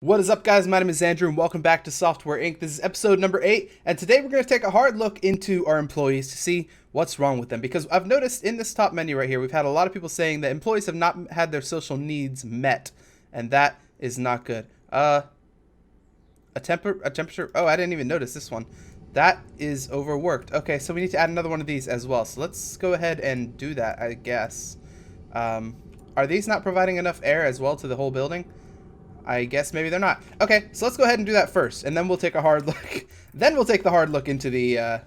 What is up, guys? My name is Andrew and welcome back to Software Inc. This is episode number 8, and today we're going to take a hard look into our employees to see what's wrong with them, because I've noticed in this top menu right here we've had a lot of people saying that employees have not had their social needs met, and that is not good. A temperature. Oh, I didn't even notice this one. That is overworked. Okay, so we need to add another one of these as well. So let's go ahead and do that, I guess. Are these not providing enough air as well to the whole building? I guess maybe they're not. Okay, so let's go ahead and do that first, and then we'll take a hard look. Then we'll take the hard look into the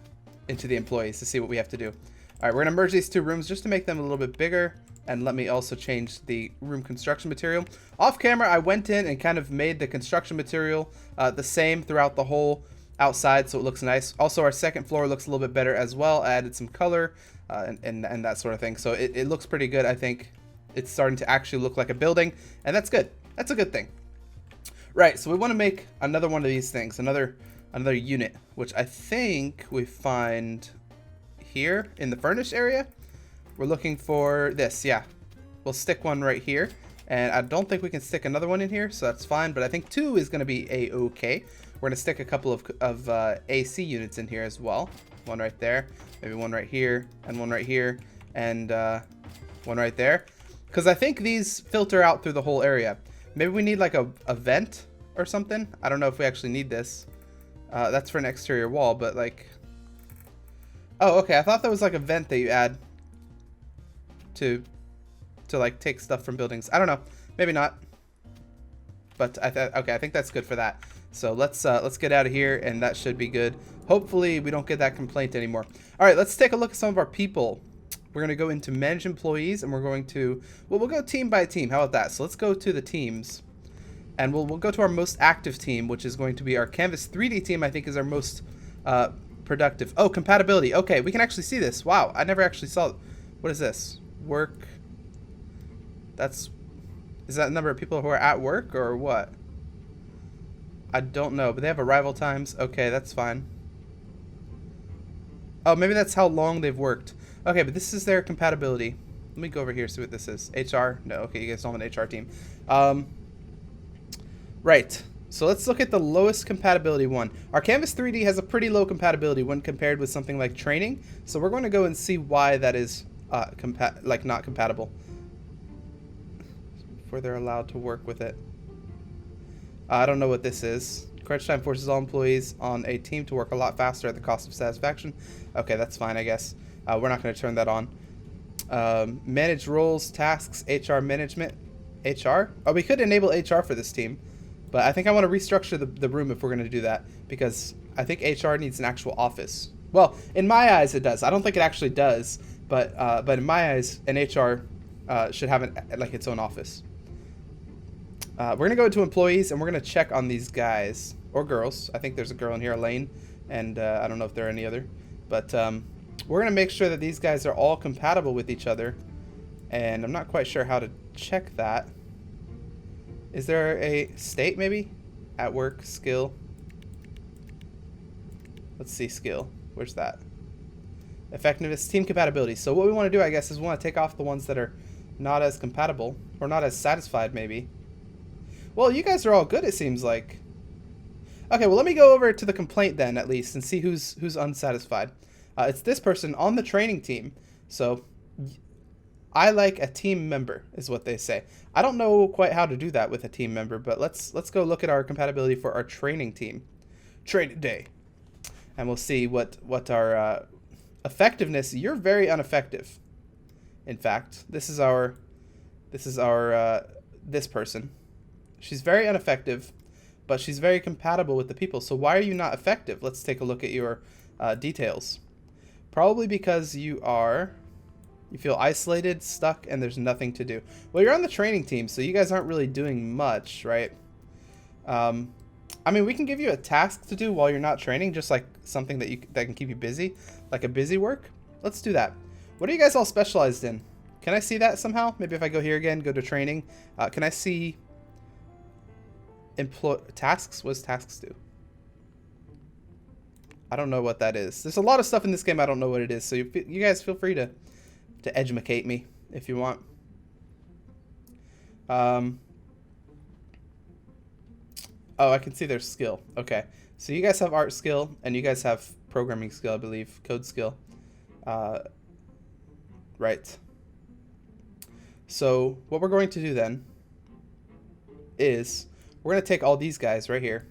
employees to see what we have to do. All right, we're gonna merge these two rooms just to make them a little bit bigger, and let me also change the room construction material. Off camera, I went in and kind of made the construction material the same throughout the whole outside, so it looks nice. Also, our second floor looks a little bit better as well. I added some color and that sort of thing, so it looks pretty good. I think it's starting to actually look like a building, and that's good. That's a good thing. Right, so we want to make another one of these things, another unit, which I think we find here in the furnace area. We're looking for this, yeah. We'll stick one right here, and I don't think we can stick another one in here, so that's fine, but I think 2 is going to be a-okay. We're going to stick a couple of AC units in here as well. One right there, maybe one right here, and one right here, and one right there. Because I think these filter out through the whole area. Maybe we need like a vent or something. I don't know if we actually need this. That's for an exterior wall, but like... Oh, okay. I thought that was like a vent that you add to like take stuff from buildings. I don't know. Maybe not. But okay, I think that's good for that. So let's get out of here, and that should be good. Hopefully we don't get that complaint anymore. All right, let's take a look at some of our people. We're going to go into manage employees, and we're going to, well, we'll go team by team. How about that? So let's go to the teams, and we'll go to our most active team, which is going to be our Canvas 3D team. I think is our most productive. Oh, compatibility. Okay, we can actually see this. Wow, I never actually saw. What is this? Work. Is that the number of people who are at work or what? I don't know, but they have arrival times. Okay, that's fine. Oh, maybe that's how long they've worked. Okay, but this is their compatibility. Let me go over here, see what this is. HR? No, okay, you guys don't have an HR team. Right, so let's look at the lowest compatibility one. Our Canvas 3D has a pretty low compatibility when compared with something like training. So we're going to go and see why that is not compatible before they're allowed to work with it. I don't know what this is. Crunch time forces all employees on a team to work a lot faster at the cost of satisfaction. Okay, that's fine, I guess. We're not going to turn that on. Manage roles, tasks, HR management. HR? Oh, we could enable HR for this team. But I think I want to restructure the room if we're going to do that. Because I think HR needs an actual office. Well, in my eyes it does. I don't think it actually does. But in my eyes, an HR should have its own office. We're going to go into employees, and we're going to check on these guys. Or girls. I think there's a girl in here, Elaine. And I don't know if there are any other. But... we're going to make sure that these guys are all compatible with each other. And I'm not quite sure how to check that. Is there a state, maybe? At work, skill. Let's see, skill. Where's that? Effectiveness, team compatibility. So what we want to do, I guess, is we want to take off the ones that are not as compatible. Or not as satisfied, maybe. Well, you guys are all good, it seems like. Okay, well, let me go over to the complaint then, at least, and see who's unsatisfied. It's this person on the training team. So I like a team member is what they say. I don't know quite how to do that with a team member, but let's go look at our compatibility for our training team. Training day. And we'll see what our effectiveness. You're very ineffective. In fact, this person. She's very ineffective, but she's very compatible with the people. So why are you not effective? Let's take a look at your details. Probably because you feel isolated, stuck, and there's nothing to do. Well, you're on the training team, so you guys aren't really doing much, right? I mean, we can give you a task to do while you're not training, just like something that can keep you busy, like a busy work. Let's do that. What are you guys all specialized in? Can I see that somehow? Maybe if I go here again, go to training. Can I see tasks? What does tasks do? I don't know what that is. There's a lot of stuff in this game I don't know what it is, so you guys feel free to educate me if you want. Oh, I can see their skill. Okay. So you guys have art skill, and you guys have programming skill, I believe. Code skill. Right. So what we're going to do then is we're going to take all these guys right here.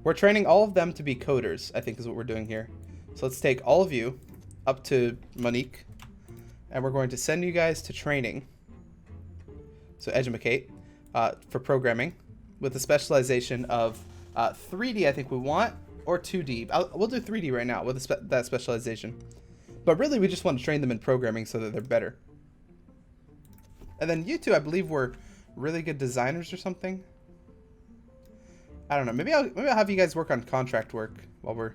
We're training all of them to be coders, I think is what we're doing here. So let's take all of you up to Monique, and we're going to send you guys to training. So educate for programming with the specialization of 3D, I think we want, or 2D. We'll do 3D right now with that specialization. But really, we just want to train them in programming so that they're better. And then you two, I believe, were really good designers or something. I don't know. Maybe I'll have you guys work on contract work while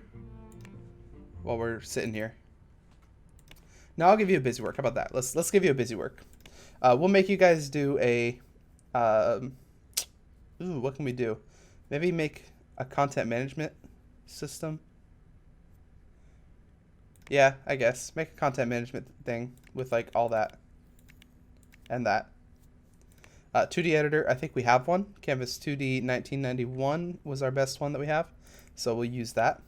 we're sitting here. No, I'll give you a busy work. How about that? Let's give you a busy work. We'll make you guys do a. Ooh, what can we do? Maybe make a content management system. Yeah, I guess make a content management thing with like all that and that. 2D editor, I think we have one. Canvas 2D 1991 was our best one that we have, so we'll use that.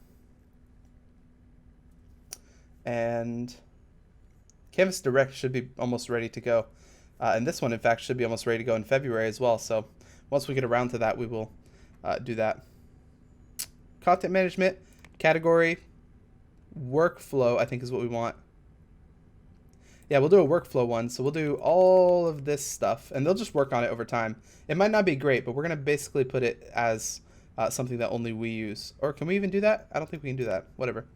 And Canvas Direct should be almost ready to go. And this one, in fact, should be almost ready to go in February as well. So once we get around to that, we will do that. Content management, category, workflow, I think is what we want. Yeah, we'll do a workflow one. So we'll do all of this stuff, and they'll just work on it over time. It might not be great, but we're going to basically put it as something that only we use. Or can we even do that? I don't think we can do that. Whatever.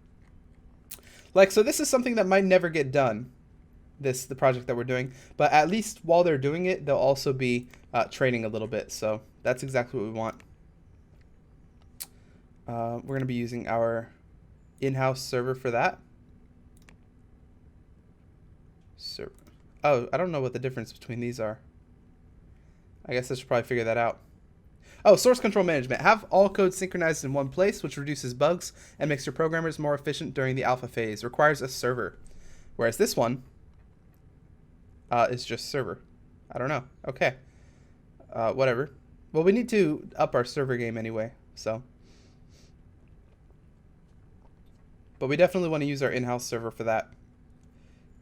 Like, so this is something that might never get done, the project that we're doing. But at least while they're doing it, they'll also be training a little bit. So that's exactly what we want. We're going to be using our in-house server for that. Oh, I don't know what the difference between these are. I guess I should probably figure that out. Oh, source control management. Have all code synchronized in one place, which reduces bugs and makes your programmers more efficient during the alpha phase. Requires a server. Whereas this one is just server. I don't know. Okay. Whatever. Well, we need to up our server game anyway, so. But we definitely want to use our in-house server for that.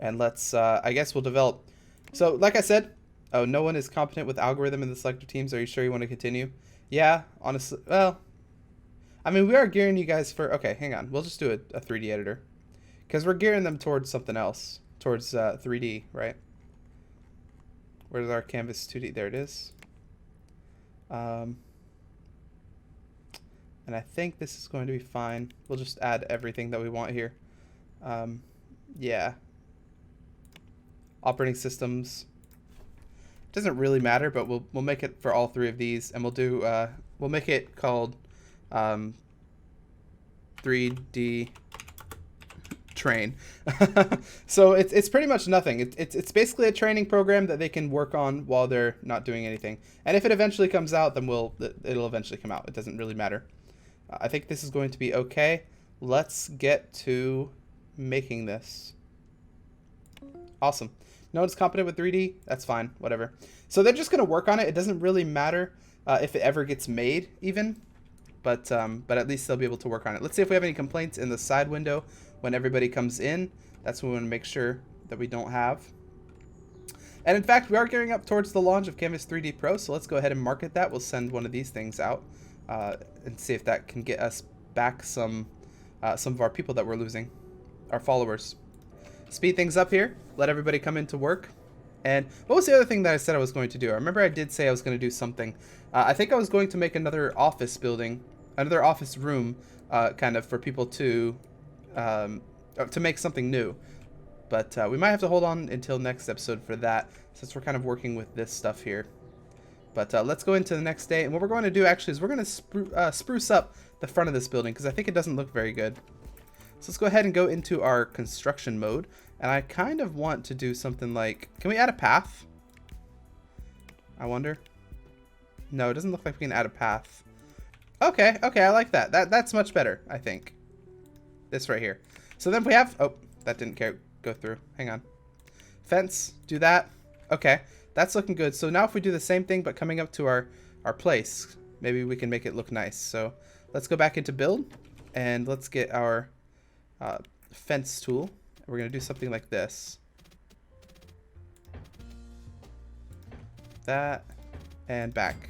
And let's, I guess we'll develop. So, like I said, oh, no one is competent with algorithm in the selector teams. Are you sure you want to continue? Yeah, honestly, well, I mean, we are gearing you guys for, okay, hang on. We'll just do a 3D editor. Because we're gearing them towards something else. Towards 3D, right? Where's our canvas 2D? There it is. And I think this is going to be fine. We'll just add everything that we want here. Yeah. Operating systems. Doesn't really matter, but we'll make it for all three of these, and we'll do we'll make it called 3D train. So it's pretty much nothing. It's basically a training program that they can work on while they're not doing anything. And if it eventually comes out, then it'll eventually come out. It doesn't really matter. I think this is going to be okay. Let's get to making this. Awesome. No one's competent with 3D? That's fine. Whatever. So they're just going to work on it. It doesn't really matter if it ever gets made, even. But at least they'll be able to work on it. Let's see if we have any complaints in the side window when everybody comes in. That's what we want to make sure that we don't have. And in fact, we are gearing up towards the launch of Canvas 3D Pro, so let's go ahead and market that. We'll send one of these things out and see if that can get us back some of our people that we're losing, our followers. Speed things up here. Let everybody come into work. And what was the other thing that I said I was going to do? I remember I did say I was going to do something. I think I was going to make another office building, another office room, kind of for people to make something new. But we might have to hold on until next episode for that, since we're kind of working with this stuff here. But let's go into the next day. And what we're going to do actually is we're going to spruce up the front of this building, because I think it doesn't look very good. So let's go ahead and go into our construction mode. And I kind of want to do something like, can we add a path? I wonder. No, it doesn't look like we can add a path. Okay, I like that. That's much better, I think. This right here. So then we have, oh, that didn't go through. Hang on. Fence, do that. Okay, that's looking good. So now if we do the same thing, but coming up to our place, maybe we can make it look nice. So let's go back into build and let's get our fence tool. We're going to do something like this. That and back.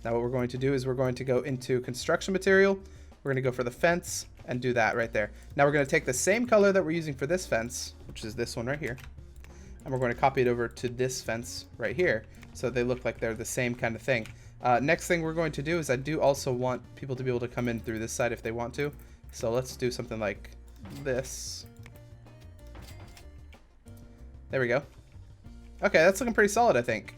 Now what we're going to do is we're going to go into construction material. We're going to go for the fence and do that right there. Now we're going to take the same color that we're using for this fence, which is this one right here, and we're going to copy it over to this fence right here so they look like they're the same kind of thing. Next thing we're going to do is I do also want people to be able to come in through this side if they want to. So let's do something like this. There we go. Okay, that's looking pretty solid, I think.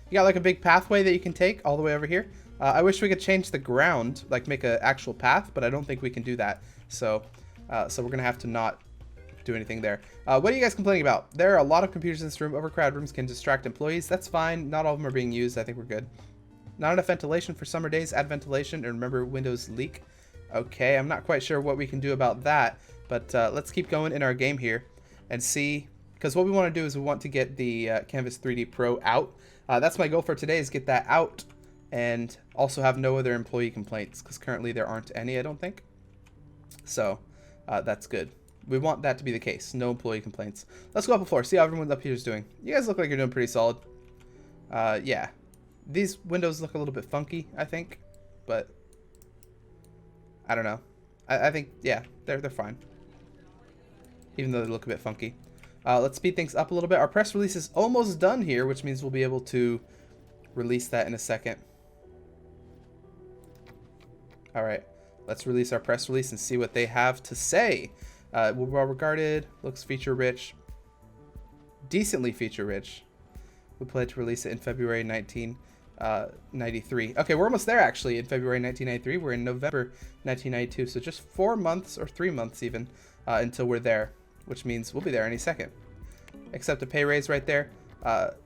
You got like a big pathway that you can take all the way over here. I wish we could change the ground, like make an actual path, but I don't think we can do that. So we're gonna have to not do anything there. What are you guys complaining about? There are a lot of computers in this room. Overcrowded rooms can distract employees. That's fine. Not all of them are being used. I think we're good. Not enough ventilation for summer days. Add ventilation, and remember, windows leak. Okay, I'm not quite sure what we can do about that, but let's keep going in our game here and see, because what we want to do is we want to get the Canvas 3D Pro out. That's my goal for today, is get that out and also have no other employee complaints, because currently there aren't any, I don't think. So that's good. We want that to be the case. No employee complaints. Let's go up a floor, see how everyone up here is doing. You guys look like you're doing pretty solid. Yeah. These windows look a little bit funky, I think, but I don't know. I think, yeah, they're fine, even though they look a bit funky. Let's speed things up a little bit. Our press release is almost done here, which means we'll be able to release that in a second. All right, let's release our press release and see what they have to say. Well regarded, looks feature rich, decently feature rich. We plan to release it in February 1993. Okay, we're almost there actually. In February 1993, we're in November 1992, so just 4 months or 3 months even until we're there, which means we'll be there any second. Accept a pay raise right there.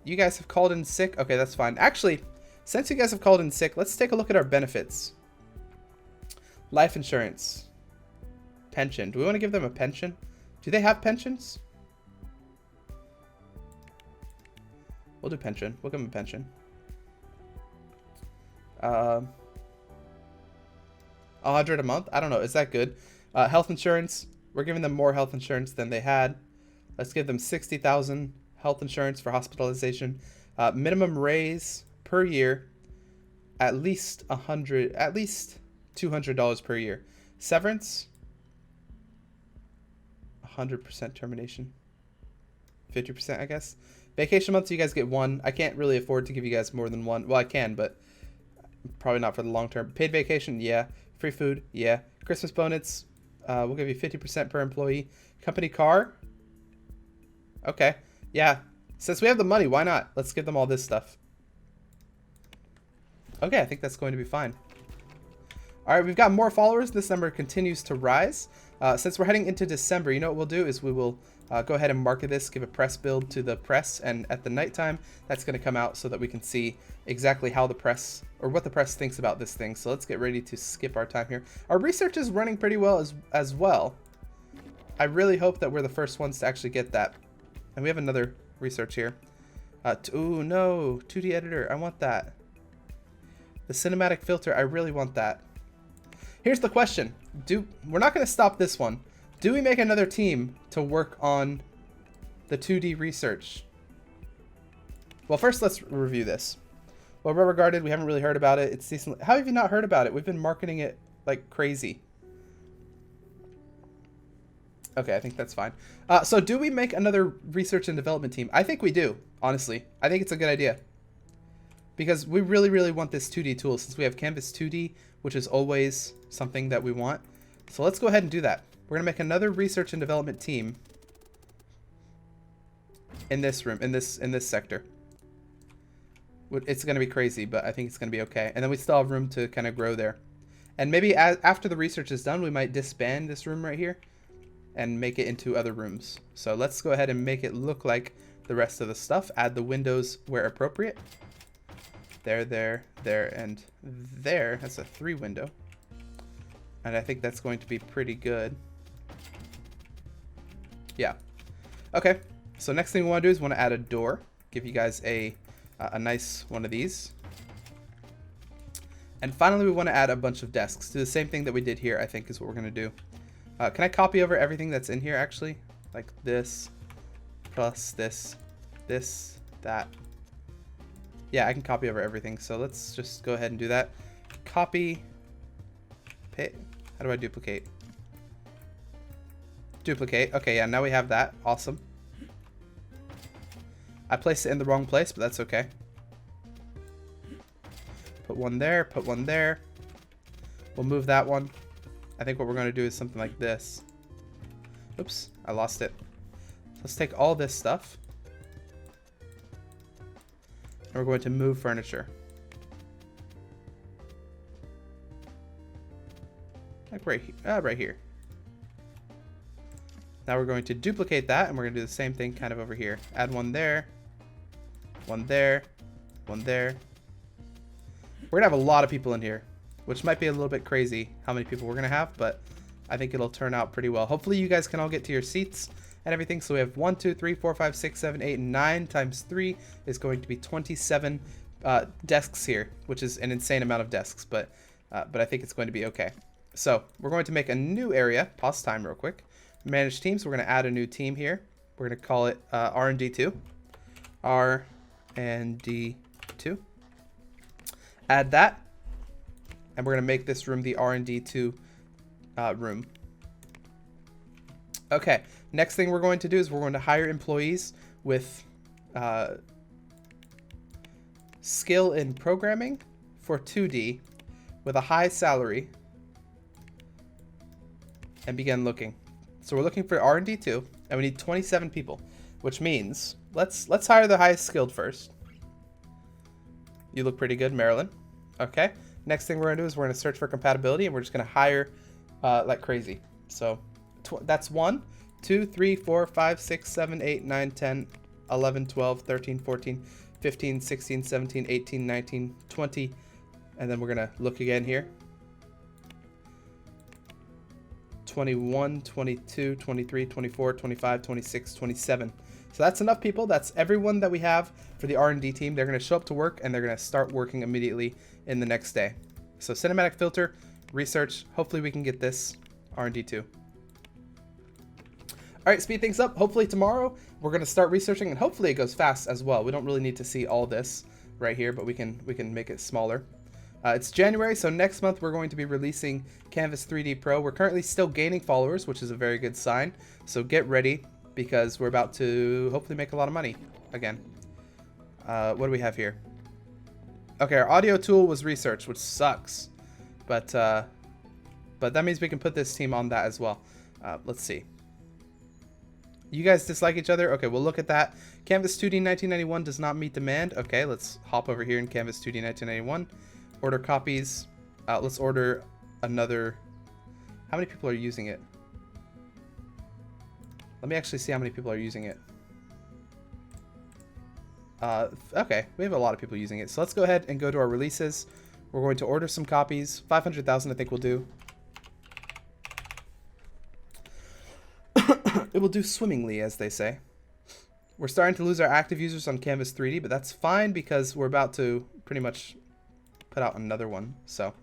You guys have called in sick. Okay, that's fine. Actually, since you guys have called in sick, let's take a look at our benefits. Life insurance. Pension. Do we want to give them a pension? Do they have pensions? We'll do pension. We'll give them a pension. 100 a month? I don't know. Is that good? Health insurance. We're giving them more health insurance than they had. Let's give them 60,000 health insurance for hospitalization. Minimum raise per year, at least $200 per year. Severance, 100% termination. 50%, I guess. Vacation months, you guys get 1. I can't really afford to give you guys more than 1. Well, I can, but probably not for the long term. Paid vacation, yeah. Free food, yeah. Christmas bonus, we'll give you 50% per employee. Company car, okay. Yeah, since we have the money, why not? Let's give them all this stuff. Okay, I think that's going to be fine. All right, we've got more followers. This number continues to rise. Since we're heading into December, you know what we'll do is we will go ahead and market this, give a press build to the press, and at the nighttime, that's going to come out so that we can see exactly how the press, or what the press thinks about this thing. So let's get ready to skip our time here. Our research is running pretty well as well. I really hope that we're the first ones to actually get that. And we have another research here. Ooh, no, 2D editor, I want that. The cinematic filter, I really want that. Here's the question. We're not going to stop this one. Do we make another team to work on the 2D research? Well, first let's review this. Well regarded, we haven't really heard about it. It's decent. How have you not heard about it? We've been marketing it like crazy. Okay, I think that's fine. So do we make another research and development team? I think we do, honestly. I think it's a good idea. Because we really, really want this 2D tool, since we have Canvas 2D, which is always something that we want. So let's go ahead and do that. We're going to make another research and development team in this room, in this sector. It's going to be crazy, but I think it's going to be okay. And then we still have room to kind of grow there. And maybe after the research is done, we might disband this room right here and make it into other rooms. So let's go ahead and make it look like the rest of the stuff. Add the windows where appropriate. There, and there. That's a 3 window. And I think that's going to be pretty good. Yeah. Okay. So next thing we want to do is we want to add a door. Give you guys a nice one of these. And finally, we want to add a bunch of desks. Do the same thing that we did here, I think, is what we're going to do. Can I copy over everything that's in here, actually? Like this, plus this, that. Yeah, I can copy over everything. So let's just go ahead and do that. Copy. Paste. How do I duplicate? Duplicate. Okay, yeah, now we have that. Awesome. I placed it in the wrong place, but that's okay. Put one there, put one there. We'll move that one. I think what we're going to do is something like this. Oops, I lost it. Let's take all this stuff. And we're going to move furniture. Like right here. Now we're going to duplicate that, and we're going to do the same thing kind of over here. Add one there, one there, one there. We're going to have a lot of people in here, which might be a little bit crazy how many people we're going to have, but I think it'll turn out pretty well. Hopefully you guys can all get to your seats and everything. So we have 1, 2, 3, 4, 5, 6, 7, 8, 9 times 3 is going to be 27 desks here, which is an insane amount of desks, but I think it's going to be okay. So we're going to make a new area. Pause time real quick. Manage teams. We're going to add a new team here. We're going to call it R&D2. R&D2. Add that. And we're going to make this room the R&D2 room. Okay. Next thing we're going to do is we're going to hire employees with skill in programming for 2D with a high salary and begin looking. So we're looking for R&D2 and we need 27 people, which means let's hire the highest skilled first. You look pretty good, Marilyn. Okay. Next thing we're going to do is we're going to search for compatibility and we're just going to hire like crazy. So that's 1, 2, 3, 4, 5, 6, 7, 8, 9, 10, 11, 12, 13, 14, 15, 16, 17, 18, 19, 20. And then we're going to look again here. 21, 22, 23, 24, 25, 26, 27. So that's enough people. That's everyone that we have for the R&D team. They're going to show up to work and they're going to start working immediately in the next day. So cinematic filter, research. Hopefully we can get this R&D2. All right, speed things up. Hopefully tomorrow we're going to start researching and hopefully it goes fast as well. We don't really need to see all this right here, but we can make it smaller. It's January, so next month we're going to be releasing Canvas 3D Pro. We're currently still gaining followers, which is a very good sign. So get ready because we're about to hopefully make a lot of money again. What do we have here? Okay, our audio tool was research, which sucks, but that means we can put this team on that as well. Let's see. You guys dislike each other? Okay, we'll look at that. Canvas 2D 1991 does not meet demand. Okay, let's hop over here in Canvas 2D 1991. Order copies. Let's order another. How many people are using it? Let me actually see how many people are using it. Okay, we have a lot of people using it. So let's go ahead and go to our releases. We're going to order some copies. 500,000 I think we'll do. It will do swimmingly, as they say. We're starting to lose our active users on Canvas 3D, but that's fine because we're about to pretty much put out another one. So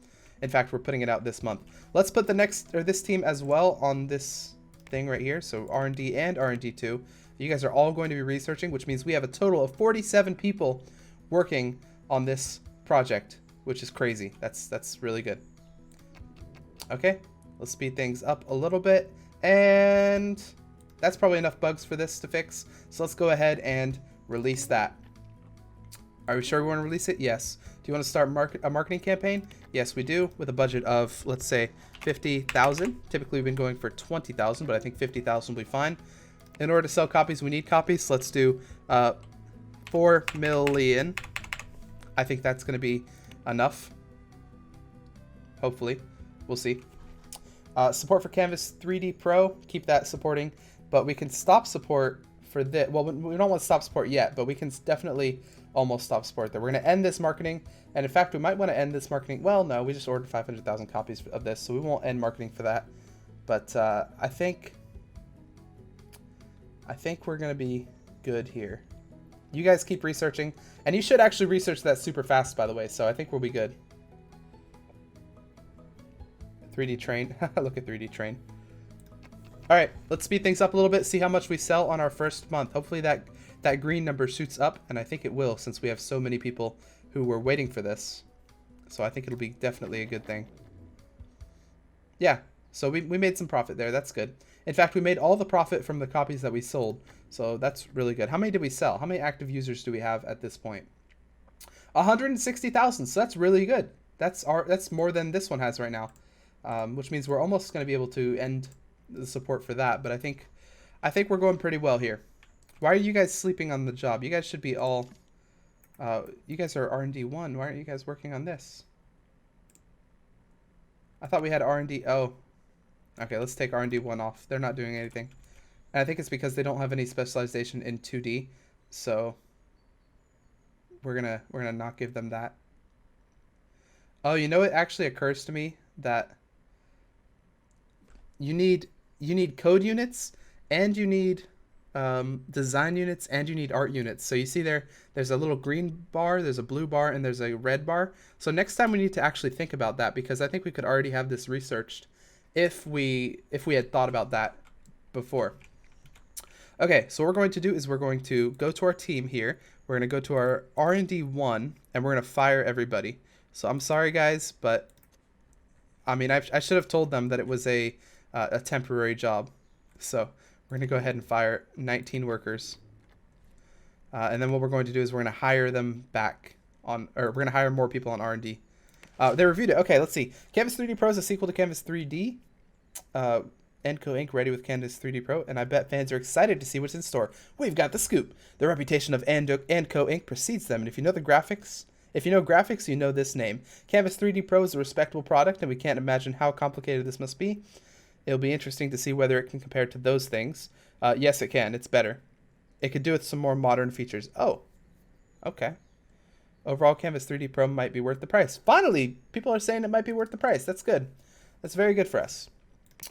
in fact we're putting it out this month. Let's put this team as well on this thing right here. So R&D and R&D2. You guys are all going to be researching, which means we have a total of 47 people working on this project, which is crazy. That's really good. Okay, let's speed things up a little bit, and that's probably enough bugs for this to fix. So let's go ahead and release that. Are we sure we want to release it? Yes. Do you want to start a marketing campaign? Yes, we do, with a budget of, let's say, 50,000. Typically, we've been going for 20,000, but I think 50,000 will be fine. In order to sell copies, we need copies. So let's do 4 million. I think that's going to be enough. Hopefully. We'll see. Support for Canvas 3D Pro. Keep that supporting. But we can stop support for this. Well, we don't want to stop support yet, but we can definitely almost stop support there. We're going to end this marketing. And in fact, we might want to end this marketing. Well, no, we just ordered 500,000 copies of this, so we won't end marketing for that. But I think we're going to be good here. You guys keep researching. And you should actually research that super fast, by the way. So I think we'll be good. 3D train. Look at 3D train. All right, let's speed things up a little bit, see how much we sell on our first month. Hopefully that green number shoots up, and I think it will since we have so many people who were waiting for this. So I think it'll be definitely a good thing. Yeah, so we made some profit there. That's good. In fact, we made all the profit from the copies that we sold. So that's really good. How many did we sell? How many active users do we have at this point? 160,000. So that's really good. That's more than this one has right now, which means we're almost going to be able to end the support for that. But I think we're going pretty well here. Why are you guys sleeping on the job? You guys should be all. You guys are R&D 1. Why aren't you guys working on this? I thought we had R&D. Oh, okay. Let's take R&D 1 off. They're not doing anything. And I think it's because they don't have any specialization in 2D. So we're gonna not give them that. Oh, you know, it actually occurs to me that you need code units, and you need design units, and you need art units. So you see there's a little green bar, there's a blue bar, and there's a red bar. So next time we need to actually think about that, because I think we could already have this researched if we had thought about that before. Okay, so what we're going to do is we're going to go to our team here. We're going to go to our R&D 1, and we're going to fire everybody. So I'm sorry, guys, but I mean, I should have told them that it was a temporary job. So we're going to go ahead and fire 19 workers. And then what we're going to do is we're going to hire them back on, or we're going to hire more people on R&D. They reviewed it. Okay, let's see. Canvas 3D Pro is a sequel to Canvas 3D. AndCo Inc. ready with Canvas 3D Pro, and I bet fans are excited to see what's in store. We've got the scoop. The reputation of AndCo Inc. precedes them, and if you know graphics, you know this name. Canvas 3D Pro is a respectable product, and we can't imagine how complicated this must be. It'll be interesting to see whether it can compare to those things. Yes, it can. It's better. It could do with some more modern features. Oh, okay. Overall, Canvas 3D Pro might be worth the price. Finally, people are saying it might be worth the price. That's good. That's very good for us.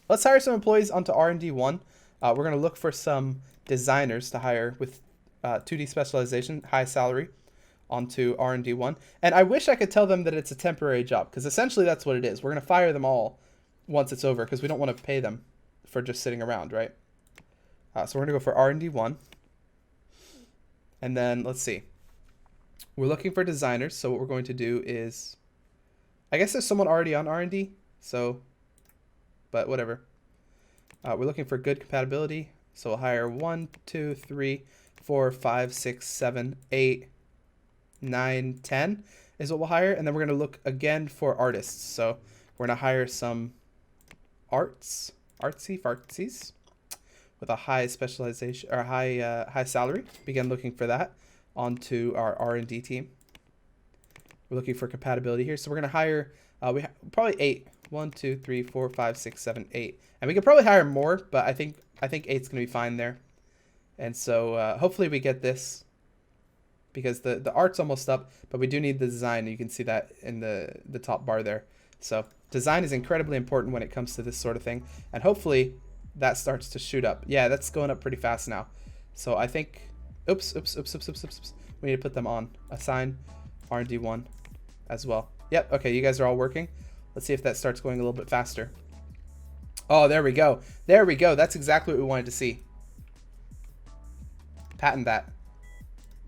Let's hire some employees onto R&D 1. We're going to look for some designers to hire with 2D specialization, high salary, onto R&D 1. And I wish I could tell them that it's a temporary job, because essentially that's what it is. We're going to fire them all once it's over, because we don't want to pay them for just sitting around, right? So we're going to go for R&D 1. And then let's see. We're looking for designers. So what we're going to do is, I guess there's someone already on R&D. So, but whatever. We're looking for good compatibility. So we'll hire 1, 2, 3, 4, 5, 6, 7, 8, 9, 10 is what we'll hire. And then we're going to look again for artists. So we're going to hire some artsy fartsies with a high specialization or high salary. Begin looking for that onto our R&D team. We're looking for compatibility here. So we're going to hire probably 8. 1, 2, 3, 4, 5, 6, 7, 8. And we could probably hire more, but I think 8's going to be fine there. And so hopefully we get this, because the art's almost up, but we do need the design. You can see that in the top bar there. So design is incredibly important when it comes to this sort of thing. And hopefully that starts to shoot up. Yeah, that's going up pretty fast now. So I think, oops. We need to put them on. Assign R&D 1 as well. Yep, okay, you guys are all working. Let's see if that starts going a little bit faster. Oh, there we go. There we go. That's exactly what we wanted to see. Patent that.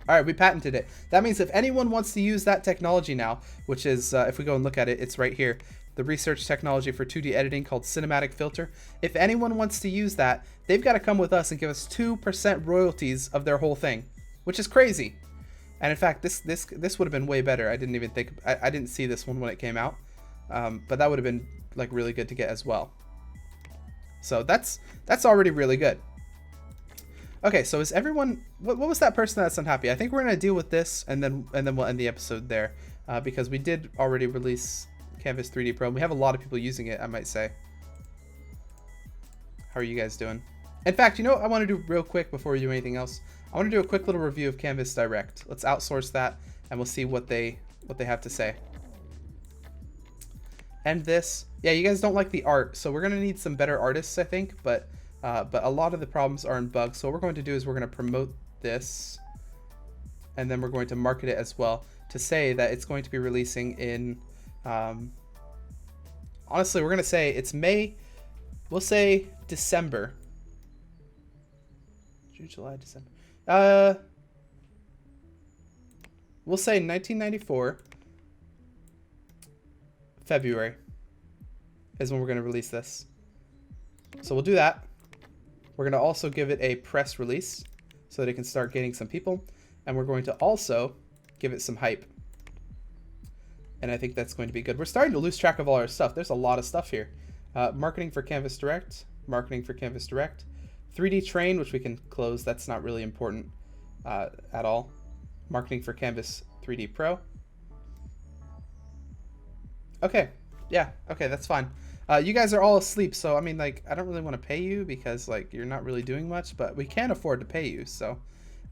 All right, we patented it. That means if anyone wants to use that technology now, which is, if we go and look at it, it's right here. The research technology for 2D editing called Cinematic Filter. If anyone wants to use that, they've got to come with us and give us 2% royalties of their whole thing, which is crazy. And in fact, this would have been way better. I didn't even think, I didn't see this one when it came out. But that would have been like really good to get as well. So that's already really good. Okay, so is everyone, what was that person that's unhappy? I think we're gonna deal with this, and then we'll end the episode there, because we did already release Canvas 3D Pro. We have a lot of people using it, I might say. How are you guys doing? In fact, you know what I want to do real quick before we do anything else? I want to do a quick little review of Canvas Direct. Let's outsource that, and we'll see what they have to say. And this, yeah, you guys don't like the art, so we're gonna need some better artists, I think, but a lot of the problems are in bugs. So what we're going to do is we're going to promote this, and then we're going to market it as well to say that it's going to be releasing in Honestly, we're going to say it's May. We'll say December. June, July, December. We'll say 1994. February is when we're going to release this. So we'll do that. We're going to also give it a press release so that it can start gaining some people. And we're going to also give it some hype. And I think that's going to be good. We're starting to lose track of all our stuff. There's a lot of stuff here. Marketing for Canvas Direct. Marketing for Canvas Direct. 3D Train, which we can close. That's not really important at all. Marketing for Canvas 3D Pro. Okay. Yeah. Okay, that's fine. You guys are all asleep, so I mean, like, I don't really want to pay you because, like, you're not really doing much, but we can afford to pay you, so.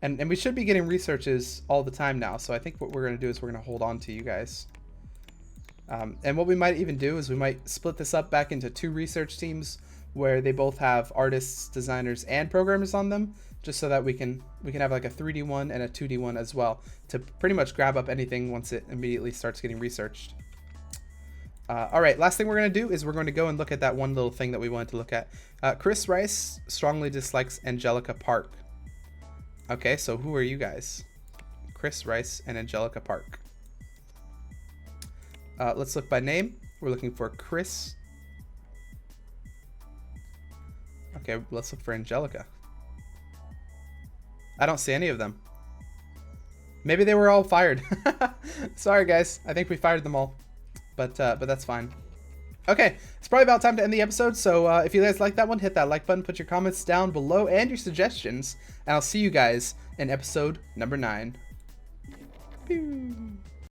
And we should be getting researches all the time now, so I think what we're going to do is we're going to hold on to you guys. And what we might even do is we might split this up back into 2 research teams where they both have artists, designers, and programmers on them, just so that we can have like a 3D one and a 2D one as well to pretty much grab up anything once it immediately starts getting researched. All right, last thing we're going to do is we're going to go and look at that one little thing that we wanted to look at. Chris Rice strongly dislikes Angelica Park. Okay, so who are you guys? Chris Rice and Angelica Park. Let's look by name. We're looking for Chris. Okay, let's look for Angelica. I don't see any of them. Maybe they were all fired. Sorry, guys. I think we fired them all. But that's fine. Okay, it's probably about time to end the episode. So if you guys like that one, hit that like button, put your comments down below and your suggestions. And I'll see you guys in episode number 9. Pew.